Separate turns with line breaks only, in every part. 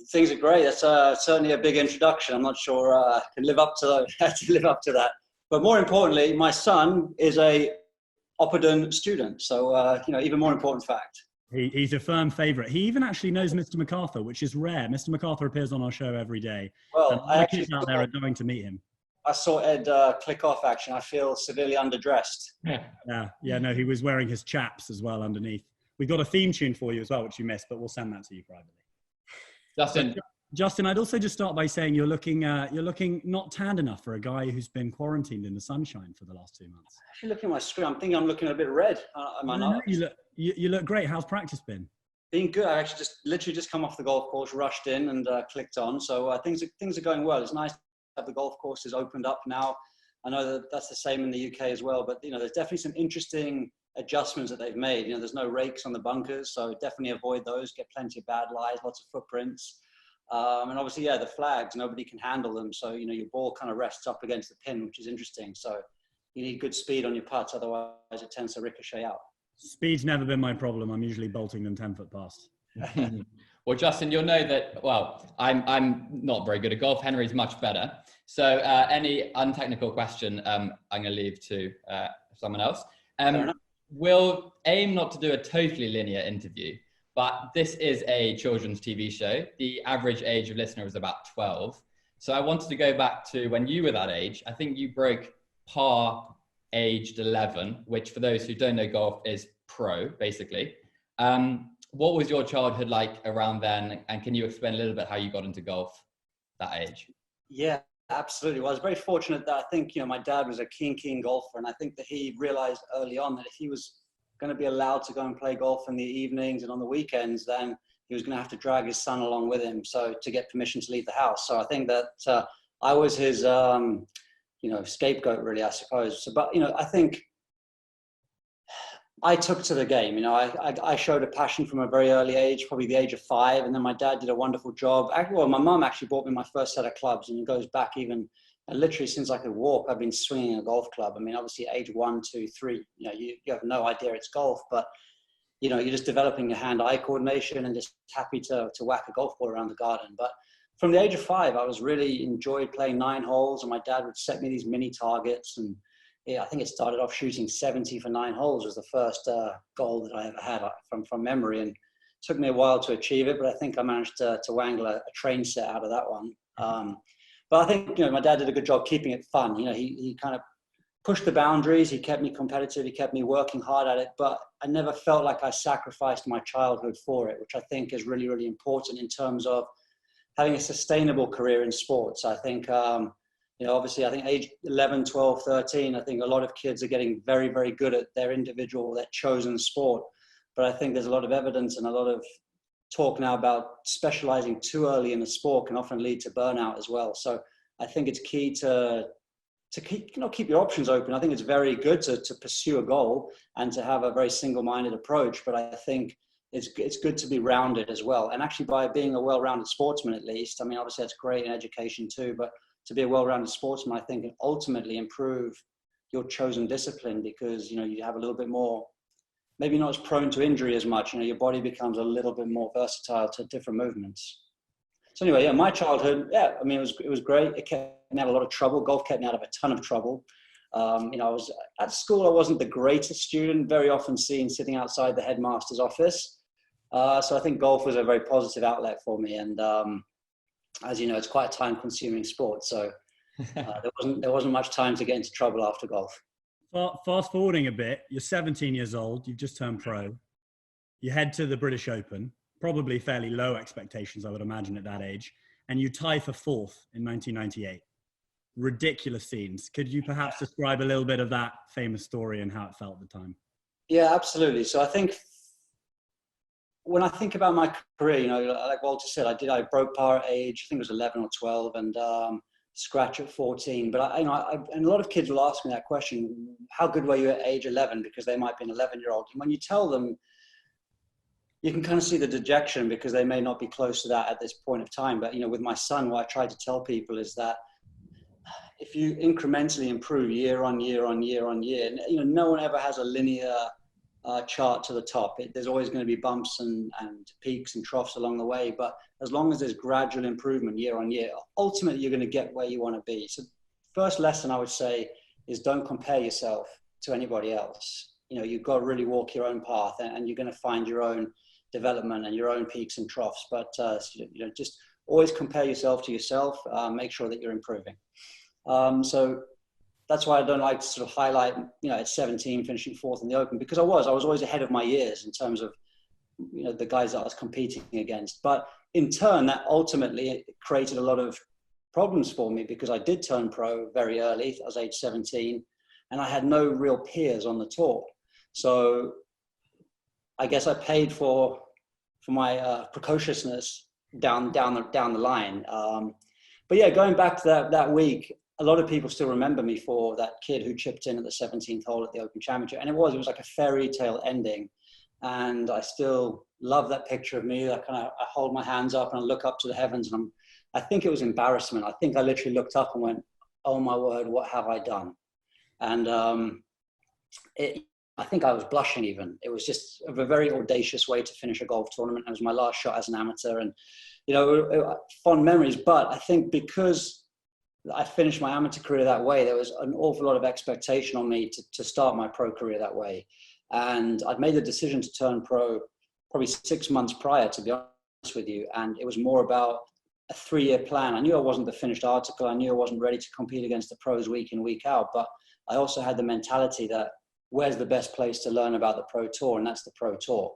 things are great. That's certainly a big introduction. I'm not sure I can live up to that. But more importantly, my son is a Oppidan student. So, even more important fact.
He's a firm favourite. He even actually knows Mr. MacArthur, which is rare. Mr. MacArthur appears on our show every day.
Well,
and the kids out there are going to meet him.
I saw Ed click off, actually. I feel severely underdressed.
Yeah, no, he was wearing his chaps as well underneath. We've got a theme tune for you as well, which you missed, but we'll send that to you privately. Justin, I'd also just start by saying you're looking not tanned enough for a guy who's been quarantined in the sunshine for the last 2 months.
Actually, looking at my screen, I'm thinking I'm looking a bit red. Am I not?
You look great. How's practice been?
Been good. I actually literally just come off the golf course, rushed in and clicked on. So things are going well. It's nice to have the golf courses opened up now. I know that's the same in the UK as well, but there's definitely some interesting adjustments that they've made. There's no rakes on the bunkers, so definitely avoid those. Get plenty of bad lies, lots of footprints. And obviously, the flags, nobody can handle them. So, your ball kind of rests up against the pin, which is interesting. So you need good speed on your putts, otherwise it tends to ricochet out.
Speed's never been my problem. I'm usually bolting them 10-foot past.
Well, Justin, you'll know that, I'm not very good at golf. Henry's much better. So any untechnical question, I'm going to leave to someone else. We'll aim not to do a totally linear interview, but this is a children's TV show. The average age of listener is about 12. So I wanted to go back to when you were that age. I think you broke par aged 11, which for those who don't know golf is pro, basically. What was your childhood like around then? And can you explain a little bit how you got into golf that age?
Yeah, absolutely. Well, I was very fortunate that I think, my dad was a keen golfer. And I think that he realized early on that if he was going to be allowed to go and play golf in the evenings and on the weekends, then he was going to have to drag his son along with him. So to get permission to leave the house. So I think that I was his, scapegoat really, I suppose. So, but, I think I took to the game. I showed a passion from a very early age, probably the age of 5. And then my dad did a wonderful job. Well, my mum actually bought me my first set of clubs, and it goes back even literally since I could walk. I've been swinging a golf club. I mean, obviously age 1, 2, 3, you have no idea it's golf, but you're just developing your hand-eye coordination and just happy to whack a golf ball around the garden. But from the age of 5, I was really enjoyed playing 9 holes, and my dad would set me these mini targets. And I think it started off shooting 70 for 9 holes was the first goal that I ever had from memory. And it took me a while to achieve it, but I think I managed to wangle a train set out of that one. But I think, my dad did a good job keeping it fun. He kind of pushed the boundaries. He kept me competitive. He kept me working hard at it, but I never felt like I sacrificed my childhood for it, which I think is really, really important in terms of having a sustainable career in sports. I think, obviously I think age 11, 12, 13, I think a lot of kids are getting very, very good at their chosen sport. But I think there's a lot of evidence and a lot of talk now about specializing too early in a sport can often lead to burnout as well. So I think it's key to keep your options open. I think it's very good to pursue a goal and to have a very single-minded approach. But I think it's good to be rounded as well. And actually by being a well-rounded sportsman, at least, I mean, obviously that's great in education too, but to be a well-rounded sportsman, I think can ultimately improve your chosen discipline because, you have a little bit more, maybe not as prone to injury as much. Your body becomes a little bit more versatile to different movements. So anyway, my childhood, I mean, it was great. It kept me out of a lot of trouble. Golf kept me out of a ton of trouble. I was at school, I wasn't the greatest student, very often seen sitting outside the headmaster's office. So I think golf was a very positive outlet for me. And as you know, it's quite a time-consuming sport. So there wasn't much time to get into trouble after golf.
Fast forwarding a bit, you're 17 years old, you've just turned pro. You head to the British Open, probably fairly low expectations, I would imagine, at that age. And you tie for 4th in 1998. Ridiculous scenes. Could you perhaps describe a little bit of that famous story and how it felt at the time?
Yeah, absolutely. So I think when I think about my career, like Walter said, I broke par at age, I think it was 11 or 12, and scratch at 14. But and a lot of kids will ask me that question, how good were you at age 11? Because they might be an 11-year-old. And when you tell them, you can kind of see the dejection because they may not be close to that at this point of time. But, with my son, what I try to tell people is that if you incrementally improve year on year on year on year, no one ever has a linear chart to the top. There's always going to be bumps and peaks and troughs along the way, but as long as there's gradual improvement year on year, ultimately you're going to get where you want to be. So first lesson I would say is don't compare yourself to anybody else. You know, you've got to really walk your own path, and you're going to find your own development and your own peaks and troughs. But you know, just always compare yourself to yourself. Make sure that you're improving. So that's why I don't like to sort of highlight, you know, at 17 finishing fourth in the Open, because I was always ahead of my years in terms of, you know, the guys that I was competing against. But in turn, that ultimately created a lot of problems for me, because I did turn pro very early. I was age 17, and I had no real peers on the tour. So I guess I paid for my precociousness down the line. But yeah, going back to that week, a lot of people still remember me for that kid who chipped in at the 17th hole at the Open Championship. And it was like a fairy tale ending. And I still love that picture of me. I hold my hands up and I look up to the heavens, and I think it was embarrassment. I think I literally looked up and went, oh my word, what have I done? And I think I was blushing even. It was just a very audacious way to finish a golf tournament. It was my last shot as an amateur, and, you know, fond memories. But I think because I finished my amateur career that way, there was an awful lot of expectation on me to start my pro career that way. And I'd made the decision to turn pro probably 6 months prior, to be honest with you. And it was more about a 3-year plan. I knew I wasn't the finished article. I knew I wasn't ready to compete against the pros week in, week out. But I also had the mentality that where's the best place to learn about the pro tour? And that's the pro tour.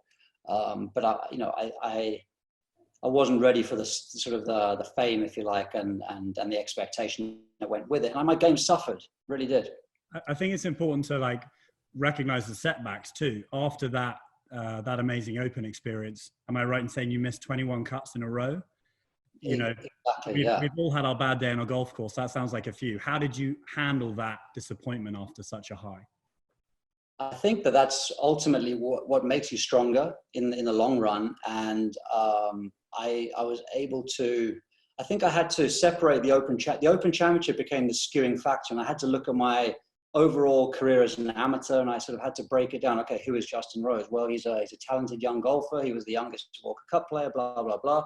But I wasn't ready for the sort of the fame, if you like, and the expectation that went with it. And my game suffered, really did.
I think it's important to like recognize the setbacks too. After that amazing Open experience, am I right in saying you missed 21 cuts in a row? You know,
exactly,
we've all had our bad day on a golf course. That sounds like a few. How did you handle that disappointment after such a high?
I think that's ultimately what makes you stronger in the long run. And I was able to, I think I had to separate the Open Championship became the skewing factor, and I had to look at my overall career as an amateur, and I sort of had to break it down. Okay, who is Justin Rose? Well, he's a talented young golfer. He was the youngest Walker Cup player, blah, blah, blah.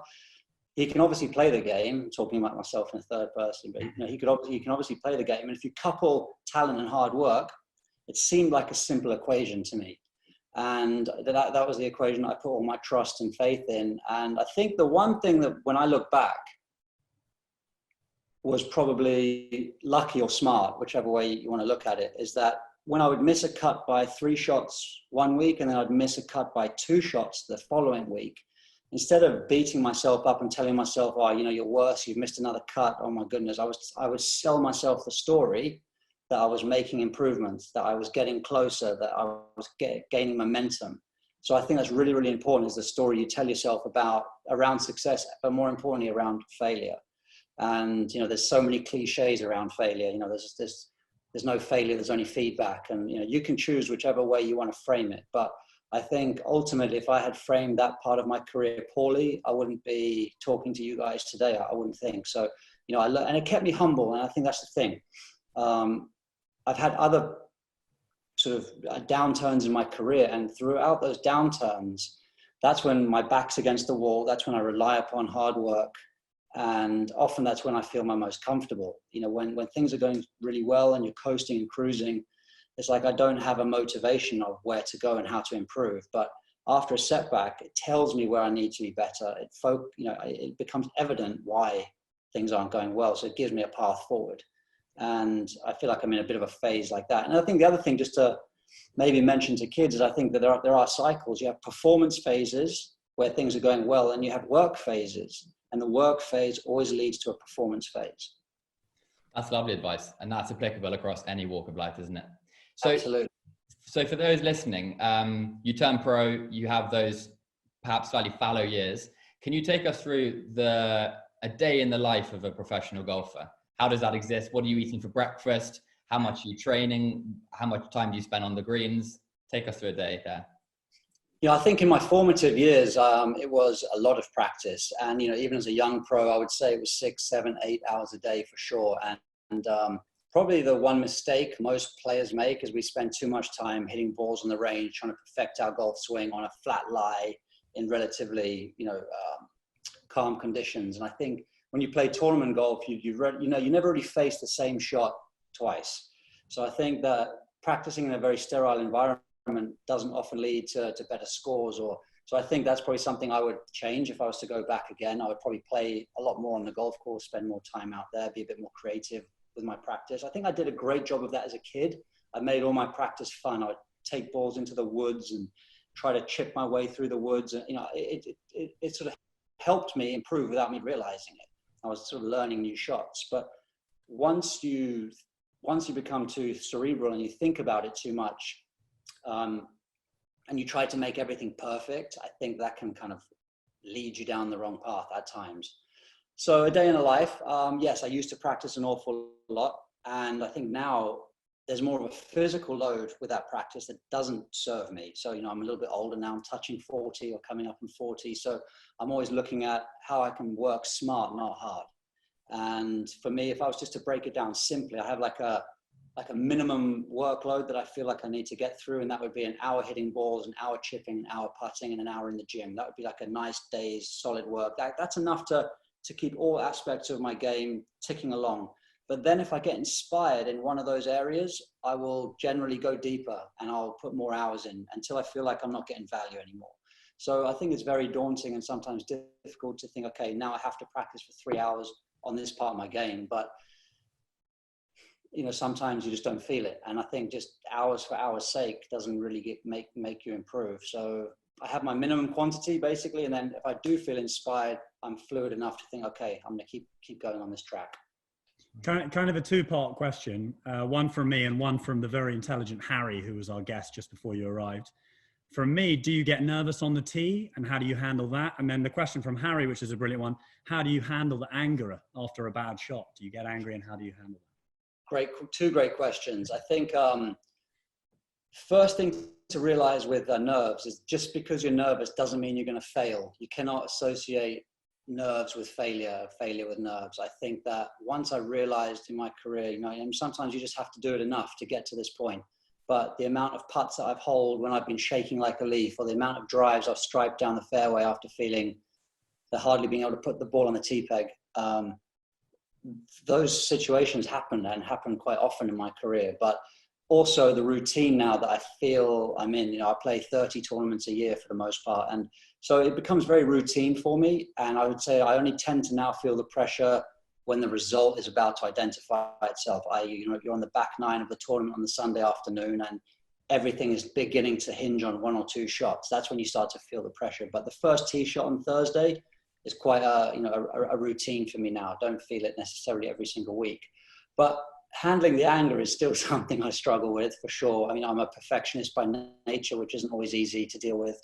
He can obviously play the game. I'm talking about myself in a third person, but, you know, he can obviously play the game. And if you couple talent and hard work, it seemed like a simple equation to me. And that was the equation I put all my trust and faith in. And I think the one thing that, when I look back, was probably lucky or smart, whichever way you want to look at it, is that when I would miss a cut by 3 shots one week, and then I'd miss a cut by 2 shots the following week, instead of beating myself up and telling myself, oh, you know, you're worse, you've missed another cut, oh my goodness, I would sell myself the story that I was making improvements, that I was getting closer, that I was gaining momentum. So I think that's really, really important, is the story you tell yourself around success, but more importantly around failure. And, you know, there's so many cliches around failure. You know, there's no failure, there's only feedback. And, you know, you can choose whichever way you want to frame it. But I think ultimately, if I had framed that part of my career poorly, I wouldn't be talking to you guys today. I wouldn't think. So, you know, and it kept me humble. And I think that's the thing. I've had other sort of downturns in my career, and throughout those downturns, that's when my back's against the wall. That's when I rely upon hard work. And often that's when I feel my most comfortable. You know, when things are going really well and you're coasting and cruising, it's like I don't have a motivation of where to go and how to improve. But after a setback, it tells me where I need to be better. It becomes evident why things aren't going well. So it gives me a path forward. And I feel like I'm in a bit of a phase like that. And I think the other thing, just to maybe mention to kids, is I think that there are cycles. You have performance phases where things are going well, and you have work phases. And the work phase always leads to a performance phase.
That's lovely advice. And that's applicable across any walk of life, isn't it? So,
absolutely.
So for those listening, you turn pro, you have those perhaps slightly fallow years. Can you take us through a day in the life of a professional golfer? How does that exist? What are you eating for breakfast? How much are you training? How much time do you spend on the greens? Take us through a day there.
You know, I think in my formative years, it was a lot of practice. And, you know, even as a young pro, I would say it was 6, 7, 8 hours a day for sure. And probably the one mistake most players make is we spend too much time hitting balls on the range, trying to perfect our golf swing on a flat lie in relatively, calm conditions. And I think when you play tournament golf, you never really face the same shot twice. So I think that practicing in a very sterile environment doesn't often lead to better scores. So I think that's probably something I would change if I was to go back again. I would probably play a lot more on the golf course, spend more time out there, be a bit more creative with my practice. I think I did a great job of that as a kid. I made all my practice fun. I would take balls into the woods and try to chip my way through the woods. And, it sort of helped me improve without me realizing it. I was sort of learning new shots. But once you become too cerebral and you think about it too much, and you try to make everything perfect, I think that can kind of lead you down the wrong path at times. So a day in a life, yes, I used to practice an awful lot. And I think now there's more of a physical load with that practice that doesn't serve me. So, I'm a little bit older now, I'm touching 40 or coming up on 40. So I'm always looking at how I can work smart, not hard. And for me, if I was just to break it down simply, I have like a minimum workload that I feel like I need to get through. And that would be an hour hitting balls, an hour chipping, an hour putting, and an hour in the gym. That would be like a nice day's solid work. That's enough to keep all aspects of my game ticking along. But then if I get inspired in one of those areas, I will generally go deeper and I'll put more hours in until I feel like I'm not getting value anymore. So I think it's very daunting and sometimes difficult to think, okay, now I have to practice for 3 hours on this part of my game. But sometimes you just don't feel it. And I think just hours for hours sake doesn't really make you improve. So I have my minimum quantity basically. And then if I do feel inspired, I'm fluid enough to think, okay, I'm going to keep going on this track.
Kind of a two-part question, one from me and one from the very intelligent Harry, who was our guest just before you arrived. From me, do you get nervous on the tee and how do you handle that? And then the question from Harry, which is a brilliant one, how do you handle the anger after a bad shot? Do you get angry and how do you handle that?
Two great questions. I think first thing to realize with nerves is just because you're nervous doesn't mean you're going to fail. You cannot associate nerves with failure with nerves. I think that once I realized in my career, sometimes you just have to do it enough to get to this point. But the amount of putts that I've holed when I've been shaking like a leaf, or the amount of drives I've striped down the fairway after feeling the hardly being able to put the ball on the tee peg, those situations happen quite often in my career. But also the routine now that I feel I'm in, I play 30 tournaments a year for the most part. And so it becomes very routine for me. And I would say I only tend to now feel the pressure when the result is about to identify itself. You're on the back nine of the tournament on the Sunday afternoon and everything is beginning to hinge on one or two shots. That's when you start to feel the pressure. But the first tee shot on Thursday is quite a routine for me now. I don't feel it necessarily every single week. But handling the anger is still something I struggle with for sure. I'm a perfectionist by nature, which isn't always easy to deal with.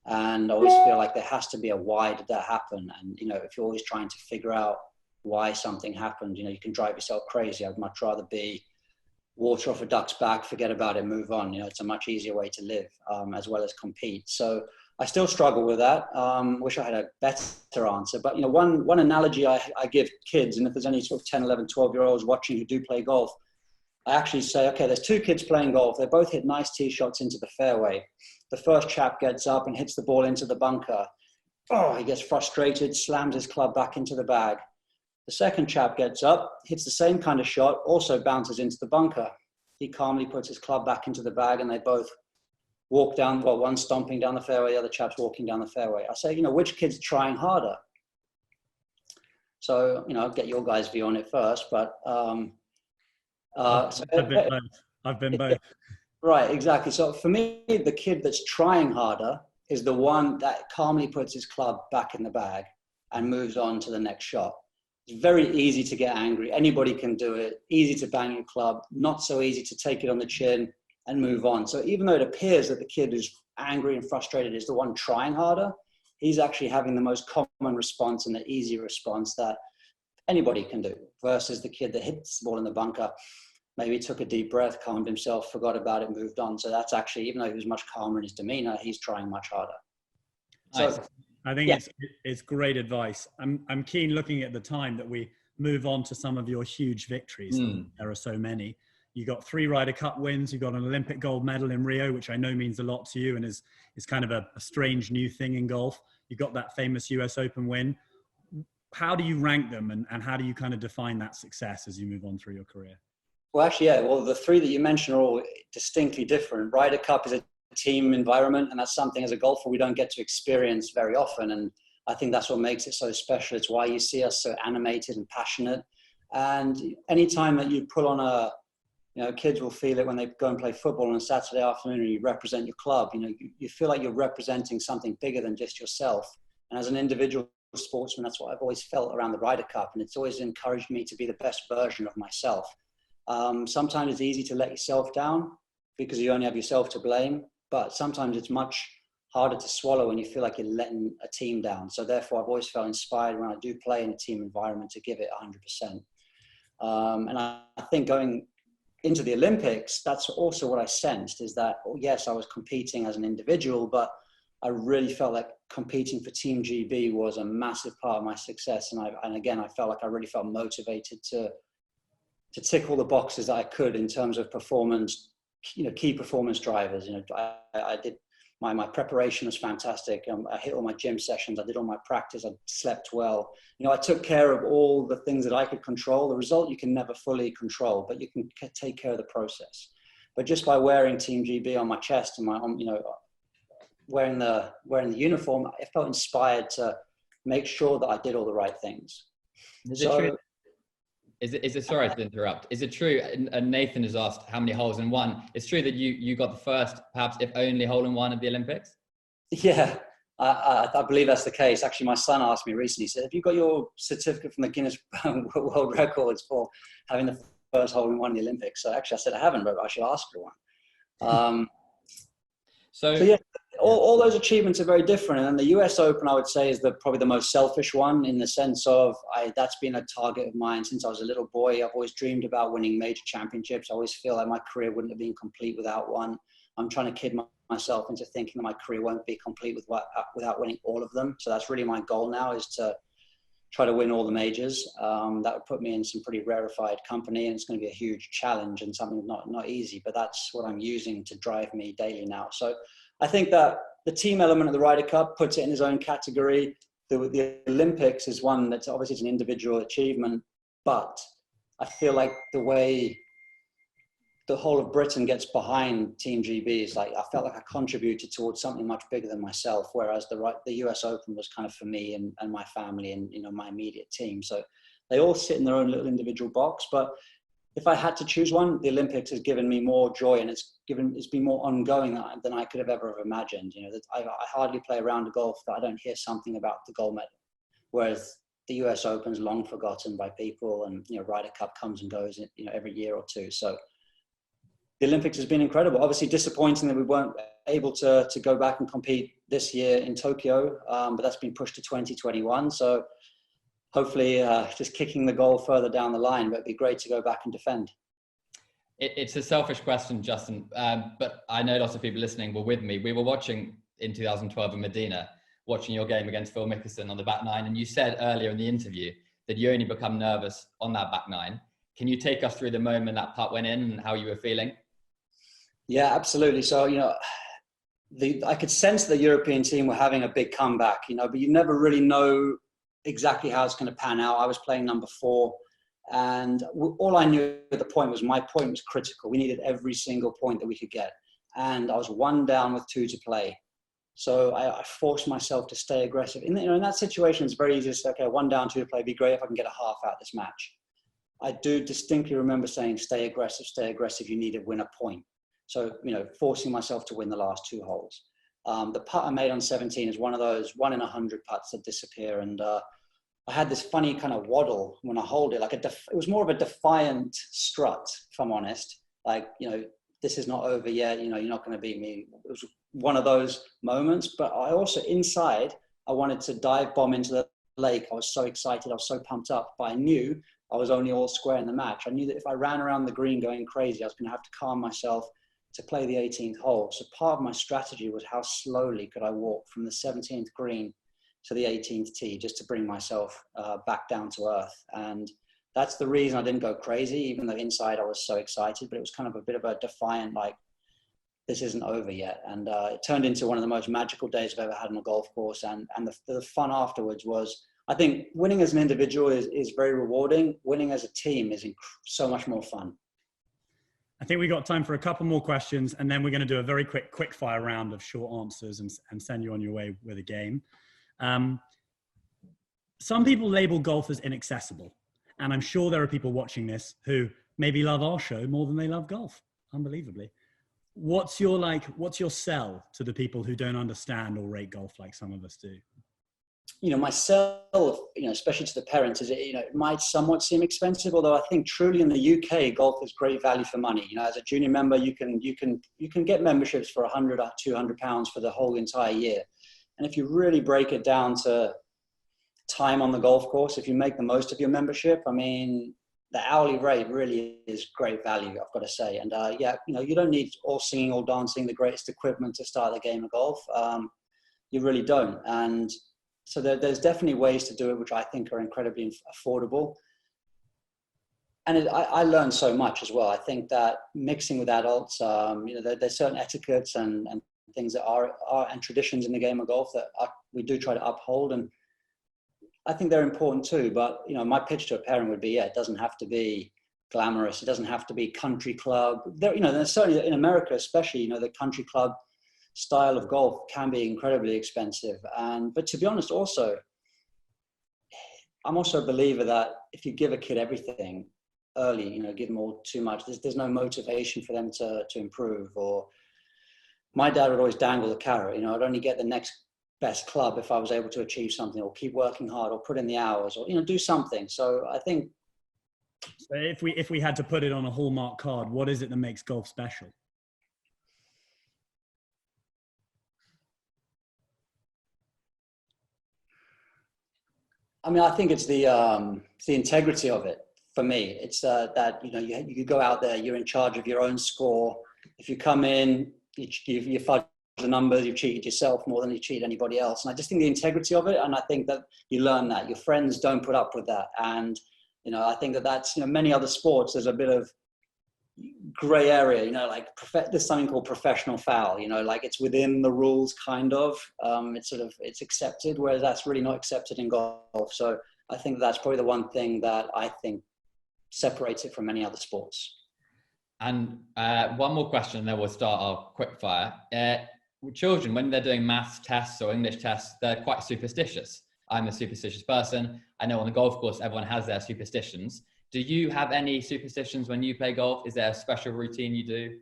And I always feel like there has to be a why did that happen? And, if you're always trying to figure out why something happened, you can drive yourself crazy. I'd much rather be water off a duck's back, forget about it, move on. It's a much easier way to live, as well as compete. So I still struggle with that. Wish I had a better answer. But, one analogy I give kids, and if there's any sort of 10, 11, 12-year-olds watching who do play golf, I actually say, okay, there's two kids playing golf. They both hit nice tee shots into the fairway. The first chap gets up and hits the ball into the bunker. Oh, he gets frustrated, slams his club back into the bag. The second chap gets up, hits the same kind of shot, also bounces into the bunker. He calmly puts his club back into the bag and they both walk down, one's stomping down the fairway, the other chap's walking down the fairway. I say, which kid's trying harder? So, I'll get your guys' view on it first, but...
I've been both.
Right, exactly. So for me, the kid that's trying harder is the one that calmly puts his club back in the bag and moves on to the next shot. It's very easy to get angry. Anybody can do it. Easy to bang your club. Not so easy to take it on the chin and move on. So even though it appears that the kid who's angry and frustrated is the one trying harder, he's actually having the most common response and the easy response that anybody can do, versus the kid that hits the ball in the bunker, maybe took a deep breath, calmed himself, forgot about it, moved on. So that's actually, even though he was much calmer in his demeanor, he's trying much harder. So
I think it's great advice. I'm keen, looking at the time, that we move on to some of your huge victories. There are so many. You got 3 Ryder Cup wins. You got an Olympic gold medal in Rio, which I know means a lot to you and is kind of a strange new thing in golf. You got that famous US Open win. How do you rank them, and how do you kind of define that success as you move on through your career?
Well, actually, yeah. Well, the 3 that you mentioned are all distinctly different. Ryder Cup is a team environment, and that's something as a golfer we don't get to experience very often. And I think that's what makes it so special. It's why you see us so animated and passionate. And anytime that you pull on a, kids will feel it when they go and play football on a Saturday afternoon and you represent your club. You feel like you're representing something bigger than just yourself. And as an individual sportsman, that's what I've always felt around the Ryder Cup. And it's always encouraged me to be the best version of myself. Sometimes it's easy to let yourself down because you only have yourself to blame. But sometimes it's much harder to swallow when you feel like you're letting a team down. So therefore, I've always felt inspired when I do play in a team environment to give it 100%. And I think going into the Olympics, that's also what I sensed, is that, yes, I was competing as an individual, but I really felt like competing for Team GB was a massive part of my success. And again, I felt like I really felt motivated to tick all the boxes that I could in terms of performance, key performance drivers. I did my preparation was fantastic. I hit all my gym sessions. I did all my practice. I slept well. I took care of all the things that I could control. The result you can never fully control, but you can take care of the process. But just by wearing Team GB on my chest and wearing the uniform, I felt inspired to make sure that I did all the right things.
Is it true? Is it sorry to interrupt? Is it true? And Nathan has asked how many holes in one. It's true that you got the first, perhaps if only, hole in one at the Olympics?
Yeah, I believe that's the case. Actually, my son asked me recently, he said, have you got your certificate from the Guinness World Records for having the first hole in one in the Olympics? So actually I said I haven't, but I should ask for one. So yeah, all those achievements are very different. And the US Open, I would say, is probably the most selfish one, in the sense of that's been a target of mine since I was a little boy. I've always dreamed about winning major championships. I always feel like my career wouldn't have been complete without one. I'm trying to kid myself into thinking that my career won't be complete without winning all of them. So that's really my goal now, is to try to win all the majors. That would put me in some pretty rarefied company, and it's going to be a huge challenge and something not easy, but that's what I'm using to drive me daily now. So I think that the team element of the Ryder Cup puts it in its own category. The Olympics is one that's obviously it's an individual achievement, but I feel like the way the whole of Britain gets behind Team GB is like, I felt like I contributed towards something much bigger than myself, whereas the US Open was kind of for me and my family and my immediate team. So they all sit in their own little individual box, but if I had to choose one, the Olympics has given me more joy, and it's been more ongoing than I could have ever imagined. I hardly play a round of golf that I don't hear something about the gold medal, whereas the US Open is long forgotten by people, and Ryder Cup comes and goes every year or two. So the Olympics has been incredible. Obviously disappointing that we weren't able to go back and compete this year in Tokyo, but that's been pushed to 2021. So hopefully just kicking the goal further down the line, but it'd be great to go back and defend.
It's a selfish question, Justin, but I know lots of people listening were with me. We were watching in 2012 in Medina, watching your game against Phil Mickelson on the back nine, and you said earlier in the interview that you only become nervous on that back nine. Can you take us through the moment that putt went in and how you were feeling? Yeah,
absolutely. So, I could sense the European team were having a big comeback, but you never really know exactly how it's going to pan out. I was playing number 4, and all I knew at the point was my point was critical. We needed every single point that we could get, and I was 1 down with 2 to play. So I forced myself to stay aggressive. In that situation, it's very easy to say, okay, 1 down, 2 to play. It'd be great if I can get a half out of this match. I do distinctly remember saying, stay aggressive. You need to win a point. So, forcing myself to win the last 2 holes. The putt I made on 17 is one of those 1 in 100 putts that disappear. And I had this funny kind of waddle when I hold it. It was more of a defiant strut, if I'm honest. This is not over yet. You're not going to beat me. It was one of those moments. But I also, inside, I wanted to dive bomb into the lake. I was so excited. I was so pumped up. But I knew I was only all square in the match. I knew that if I ran around the green going crazy, I was going to have to calm myself to play the 18th hole. So part of my strategy was how slowly could I walk from the 17th green to the 18th tee, just to bring myself back down to earth. And that's the reason I didn't go crazy, even though inside I was so excited, but it was kind of a bit of a defiant, like, this isn't over yet. And it turned into one of the most magical days I've ever had on a golf course. And the fun afterwards was, I think winning as an individual is very rewarding. Winning as a team is so much more fun.
I think we got time for a couple more questions, and then we're going to do a very quick fire round of short answers and send you on your way with a game. Some people label golf as inaccessible. And I'm sure there are people watching this who maybe love our show more than they love golf, unbelievably. What's your sell to the people who don't understand or rate golf like some of us do?
My sell, especially to the parents, is it might somewhat seem expensive, although I think truly in the UK, golf is great value for money. As a junior member, you can get memberships for £100 or £200 for the whole entire year. And if you really break it down to time on the golf course, if you make the most of your membership, I mean, the hourly rate really is great value, I've got to say. And you don't need all singing, all dancing, the greatest equipment to start the game of golf. You really don't. And so there's definitely ways to do it, which I think are incredibly affordable. And I learned so much as well. I think that mixing with adults, there's certain etiquettes and things that are and traditions in the game of golf that we do try to uphold. And I think they're important too. But, my pitch to a parent would be, it doesn't have to be glamorous. It doesn't have to be country club. There's certainly in America, especially, the country club style of golf can be incredibly expensive. But to be honest, also, I'm also a believer that if you give a kid everything early, give them all too much, there's no motivation for them to improve. Or my dad would always dangle the carrot, I'd only get the next best club if I was able to achieve something, or keep working hard, or put in the hours, or, do something. So I think.
So if we had to put it on a Hallmark card, what is it that makes golf special?
I mean, I think it's the integrity of it. For me, it's that you go out there, you're in charge of your own score. If you come in, you fudge the numbers, you've cheated yourself more than you cheat anybody else. And I just think the integrity of it, and I think that you learn that. Your friends don't put up with that. And I think that's many other sports, there's a bit of gray area, like there's something called professional foul, like it's within the rules kind of. It's accepted, whereas that's really not accepted in golf. So I think that's probably the one thing that I think separates it from many other sports.
And one more question, and then we'll start our quickfire. Children, when they're doing maths tests or English tests, they're quite superstitious. I'm a superstitious person. I know on the golf course, everyone has their superstitions. Do you have any superstitions when you play golf? Is there a special routine you do?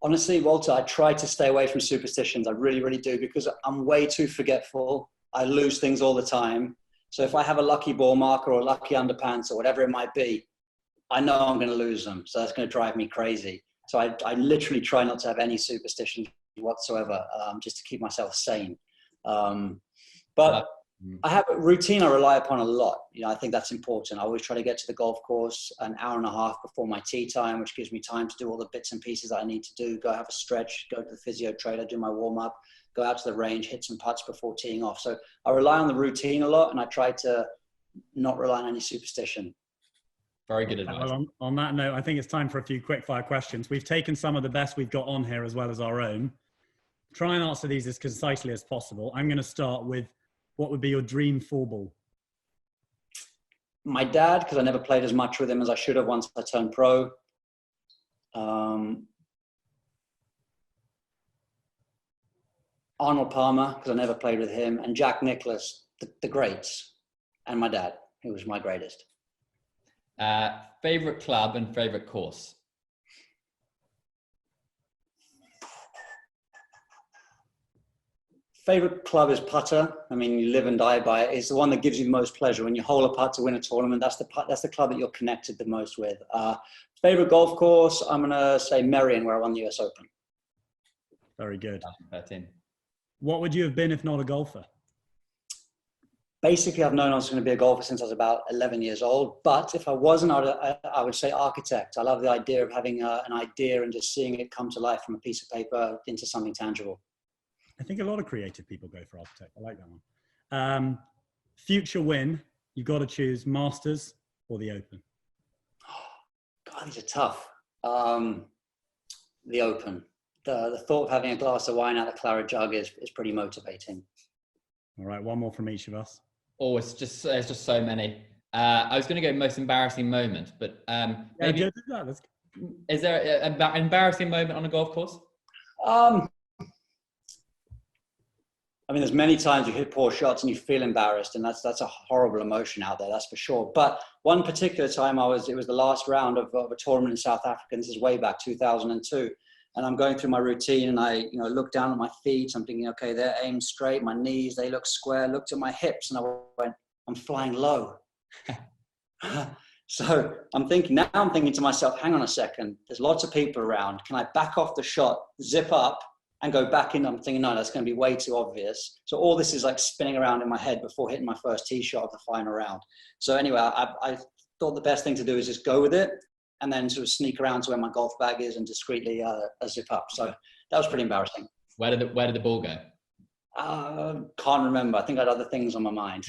Honestly, Walter, I try to stay away from superstitions. I really, really do, because I'm way too forgetful. I lose things all the time. So if I have a lucky ball marker or a lucky underpants or whatever it might be, I know I'm going to lose them. So that's going to drive me crazy. So I literally try not to have any superstitions whatsoever, just to keep myself sane. But I have a routine I rely upon a lot. I think that's important. I always try to get to the golf course an hour and a half before my tee time, which gives me time to do all the bits and pieces that I need to do, go have a stretch, go to the physio trainer, do my warm up, go out to the range, hit some putts before teeing off. So I rely on the routine a lot, and I try to not rely on any superstition.
Very good advice.
Well, on that note, I think it's time for a few quickfire questions. We've taken some of the best we've got on here as well as our own. Try and answer these as concisely as possible. I'm going to start with, what would be your dream four ball?
My dad, because I never played as much with him as I should have once I turned pro. Arnold Palmer, because I never played with him. And Jack Nicklaus, the greats. And my dad, who was my greatest.
Favorite club and favorite course?
Favorite club is putter. I mean, you live and die by it. It's the one that gives you the most pleasure. When you hole a putt to win a tournament, that's the club that you're connected the most with. Favorite golf course, I'm going to say Merion, where I won the US Open.
Very good.
13.
What would you have been if not a golfer?
Basically, I've known I was going to be a golfer since I was about 11 years old. But if I wasn't, I would say architect. I love the idea of having an idea and just seeing it come to life from a piece of paper into something tangible.
I think a lot of creative people go for architect. I like that one. Future win, you've got to choose Masters, or the Open?
God, these are tough. The Open. The thought of having a glass of wine out of the claret jug is pretty motivating.
All right, one more from each of us.
Oh, it's just so many. I was going to go most embarrassing moment, but maybe is there an embarrassing moment on a golf course?
I mean, there's many times you hit poor shots and you feel embarrassed, and that's a horrible emotion out there, that's for sure. But one particular time it was the last round of a tournament in South Africa, and this is way back 2002. And I'm going through my routine, and I look down at my feet. I'm thinking, okay, they're aimed straight. My knees, they look square. Looked at my hips, and I went, I'm flying low. So I'm thinking to myself, hang on a second. There's lots of people around. Can I back off the shot, zip up, and go back in? I'm thinking, no, that's going to be way too obvious. So all this is like spinning around in my head before hitting my first tee shot of the final round. So anyway, I thought the best thing to do is just go with it, and then sort of sneak around to where my golf bag is and discreetly zip up. So that was pretty embarrassing.
Where did the ball go?
Can't remember. I think I had other things on my mind.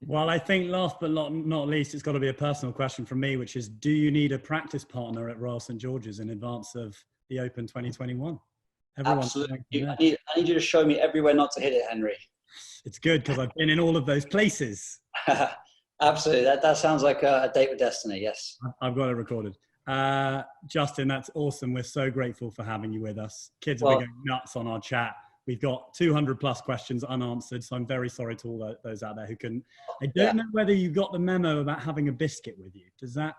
Well, I think last but not least, it's got to be a personal question from me, which is, do you need a practice partner at Royal St. George's in advance of the Open 2021?
Absolutely. I need you to show me everywhere not to hit it, Henry.
It's good because I've been in all of those places.
Absolutely. That sounds like a date with destiny. Yes.
I've got it recorded. Justin, that's awesome. We're so grateful for having you with us. Kids are going nuts on our chat. We've got 200 plus questions unanswered. So I'm very sorry to all those out there who couldn't. I don't know whether you got the memo about having a biscuit with you. Does that?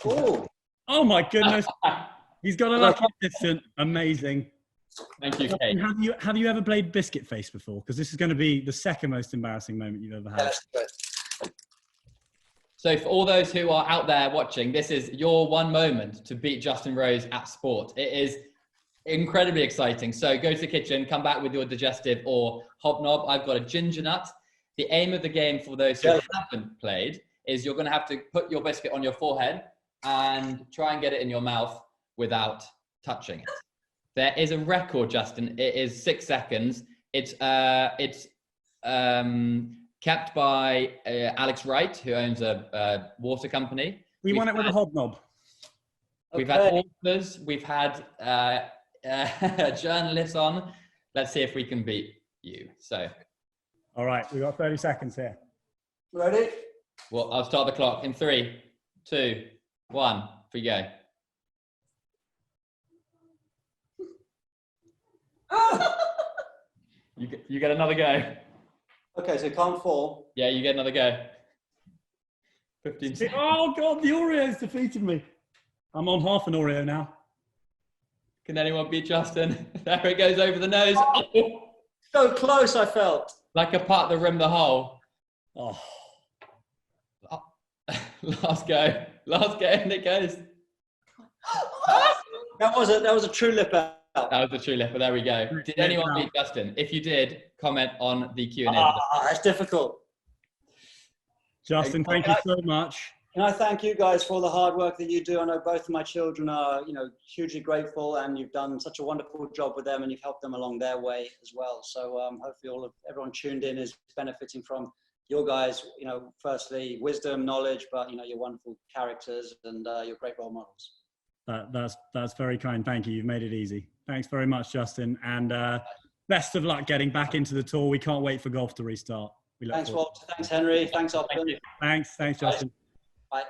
Oh my goodness. He's got a lucky assistant. Amazing.
Thank you, Kate.
Have you ever played Biscuit Face before? Because this is going to be the second most embarrassing moment you've ever had.
So for all those who are out there watching, this is your one moment to beat Justin Rose at sport. It is incredibly exciting. So go to the kitchen, come back with your digestive or hobnob. I've got a ginger nut. The aim of the game for those who haven't played is you're going to have to put your biscuit on your forehead and try and get it in your mouth without touching it. There is a record, Justin. It is 6 seconds. It's kept by Alex Wright, who owns a water company.
We won it with a hobnob.
We've had authors. We've had journalists on. Let's see if we can beat you. So,
all right, we've got 30 seconds here.
Ready?
Well, I'll start the clock in 3, 2, 1. For you go. You get another go.
Okay, so can't fall.
Yeah, you get another go. 15 seconds.
Oh God, the Oreo's defeated me. I'm on half an Oreo now.
Can anyone beat Justin? There it goes over the nose.
Oh, so close, I felt.
Like a putt that rimmed the hole.
Oh.
Last go, and it goes.
That was a true lip out.
That was a true lipper. There we go. Did anyone beat Justin? If you did, comment on the Q&A.
That's difficult.
Justin, thank you so much.
Can I thank you guys for all the hard work that you do? I know both of my children are, hugely grateful, and you've done such a wonderful job with them, and you've helped them along their way as well. So hopefully everyone tuned in is benefiting from your guys, firstly, wisdom, knowledge, but, your wonderful characters and your great role models.
That's very kind. Thank you. You've made it easy. Thanks very much, Justin. And best of luck getting back into the tour. We can't wait for golf to restart.
Thanks, Walter. Thanks, Henry. Thanks, Oppidan.
Thanks, Justin.
Bye.